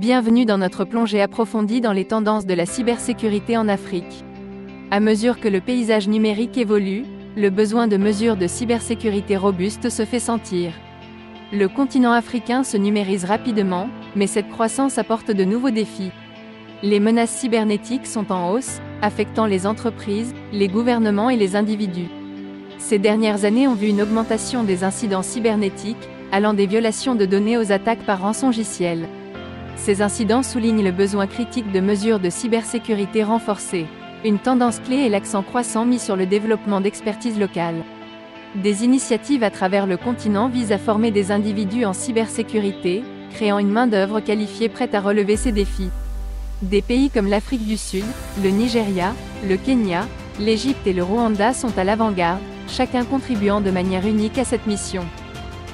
Bienvenue dans notre plongée approfondie dans les tendances de la cybersécurité en Afrique. À mesure que le paysage numérique évolue, le besoin de mesures de cybersécurité robustes se fait sentir. Le continent africain se numérise rapidement, mais cette croissance apporte de nouveaux défis. Les menaces cybernétiques sont en hausse, affectant les entreprises, les gouvernements et les individus. Ces dernières années ont vu une augmentation des incidents cybernétiques, allant des violations de données aux attaques par rançongiciel. Ces incidents soulignent le besoin critique de mesures de cybersécurité renforcées. Une tendance clé est l'accent croissant mis sur le développement d'expertise locale. Des initiatives à travers le continent visent à former des individus en cybersécurité, créant une main-d'œuvre qualifiée prête à relever ces défis. Des pays comme l'Afrique du Sud, le Nigeria, le Kenya, l'Égypte et le Rwanda sont à l'avant-garde, chacun contribuant de manière unique à cette mission.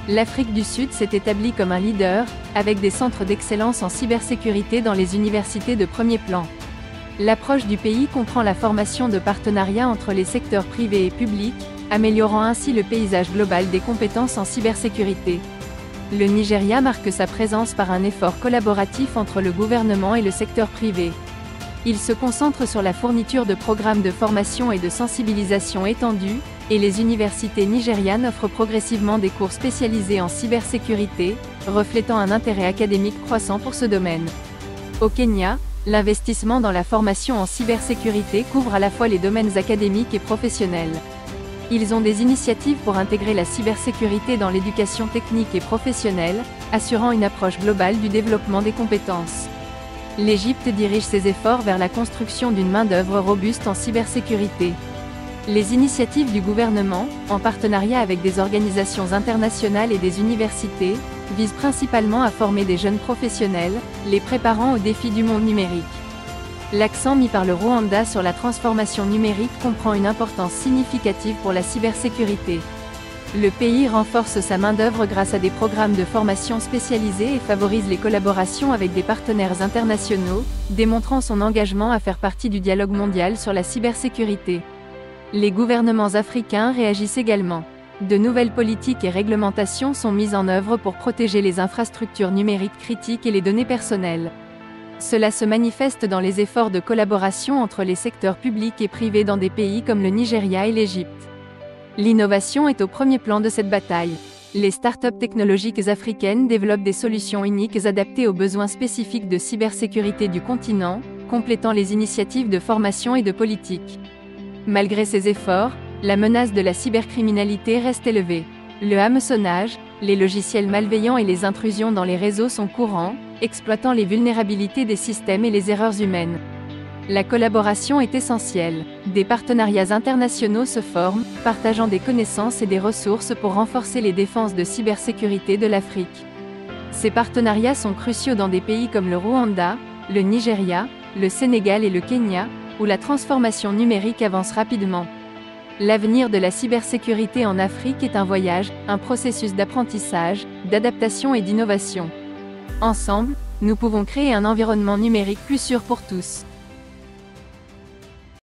L'Afrique du Sud s'est établie comme un leader, avec des centres d'excellence en cybersécurité dans les universités de premier plan. L'approche du pays comprend la formation de partenariats entre les secteurs privés et publics, améliorant ainsi le paysage global des compétences en cybersécurité. Le Nigeria marque sa présence par un effort collaboratif entre le gouvernement et le secteur privé. Il se concentre sur la fourniture de programmes de formation et de sensibilisation étendus, et les universités nigérianes offrent progressivement des cours spécialisés en cybersécurité, reflétant un intérêt académique croissant pour ce domaine. Au Kenya, l'investissement dans la formation en cybersécurité couvre à la fois les domaines académiques et professionnels. Ils ont des initiatives pour intégrer la cybersécurité dans l'éducation technique et professionnelle, assurant une approche globale du développement des compétences. L'Égypte dirige ses efforts vers la construction d'une main-d'œuvre robuste en cybersécurité. Les initiatives du gouvernement, en partenariat avec des organisations internationales et des universités, visent principalement à former des jeunes professionnels, les préparant aux défis du monde numérique. L'accent mis par le Rwanda sur la transformation numérique comprend une importance significative pour la cybersécurité. Le pays renforce sa main-d'œuvre grâce à des programmes de formation spécialisés et favorise les collaborations avec des partenaires internationaux, démontrant son engagement à faire partie du dialogue mondial sur la cybersécurité. Les gouvernements africains réagissent également. De nouvelles politiques et réglementations sont mises en œuvre pour protéger les infrastructures numériques critiques et les données personnelles. Cela se manifeste dans les efforts de collaboration entre les secteurs publics et privés dans des pays comme le Nigeria et l'Égypte. L'innovation est au premier plan de cette bataille. Les startups technologiques africaines développent des solutions uniques adaptées aux besoins spécifiques de cybersécurité du continent, complétant les initiatives de formation et de politique. Malgré ces efforts, la menace de la cybercriminalité reste élevée. Le hameçonnage, les logiciels malveillants et les intrusions dans les réseaux sont courants, exploitant les vulnérabilités des systèmes et les erreurs humaines. La collaboration est essentielle. Des partenariats internationaux se forment, partageant des connaissances et des ressources pour renforcer les défenses de cybersécurité de l'Afrique. Ces partenariats sont cruciaux dans des pays comme le Rwanda, le Nigeria, le Sénégal et le Kenya, où la transformation numérique avance rapidement. L'avenir de la cybersécurité en Afrique est un voyage, un processus d'apprentissage, d'adaptation et d'innovation. Ensemble, nous pouvons créer un environnement numérique plus sûr pour tous.